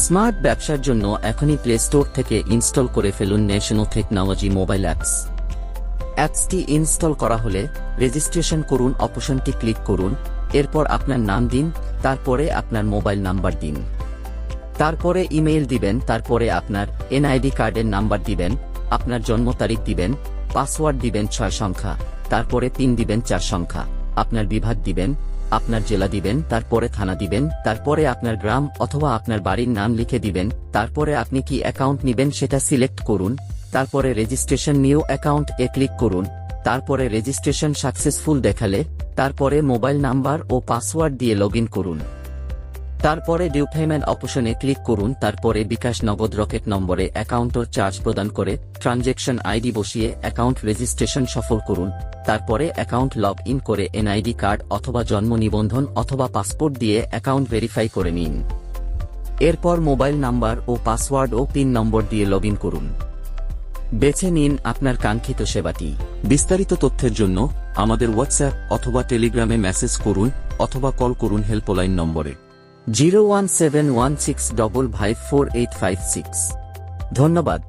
Smart ব্যবসার জন্য এখনই প্লে স্টোর থেকে ইনস্টল করে ফেলুন ন্যাশনাল টেকনোলজি মোবাইল অ্যাপস। অ্যাপসটি ইনস্টল করা হলে রেজিস্ট্রেশন করুন অপশনটি ক্লিক করুন। এরপর আপনার নাম দিন, তারপরে আপনার মোবাইল নাম্বার দিন, তারপরে ইমেইল দিবেন, তারপরে আপনার এনআইডি কার্ডের নাম্বার দিবেন, আপনার জন্ম তারিখ দিবেন, পাসওয়ার্ড দিবেন 6 সংখ্যা, তারপরে পিন দিবেন 4 সংখ্যা, আপনার বিভাগ দিবেন, আপনার জেলা দিবেন, তারপরে থানা দিবেন, তারপরে আপনার গ্রাম অথবা আপনার বাড়ির নাম লিখে দিবেন, তারপরে আপনি কি অ্যাকাউন্ট নিবেন সেটা সিলেক্ট করুন, তারপরে রেজিস্ট্রেশন নিউ অ্যাকাউন্ট এ ক্লিক করুন, তারপরে রেজিস্ট্রেশন সাকসেসফুল দেখালে তারপরে মোবাইল নাম্বার ও পাসওয়ার্ড দিয়ে লগইন করুন, তারপরে ডিউ পেমেন্ট অপশনে ক্লিক করুন, তারপরে বিকাশ নগদ রকেট নম্বরে অ্যাকাউন্টর চার্জ প্রদান করে ট্রানজ্যাকশন আইডি বসিয়ে অ্যাকাউন্ট রেজিস্ট্রেশন সফল করুন, তারপরে অ্যাকাউন্ট লগ ইন করে এনআইডি কার্ড অথবা জন্ম নিবন্ধন অথবা পাসপোর্ট দিয়ে অ্যাকাউন্ট ভেরিফাই করে নিন। এরপর মোবাইল নাম্বার ও পাসওয়ার্ড ও পিন নম্বর দিয়ে লগইন করুন। বেছে নিন আপনার কাঙ্ক্ষিত সেবাটি। বিস্তারিত তথ্যের জন্য আমাদের হোয়াটসঅ্যাপ অথবা টেলিগ্রামে মেসেজ করুন অথবা কল করুন হেল্পলাইন নম্বরে 01716554856। ধন্যবাদ।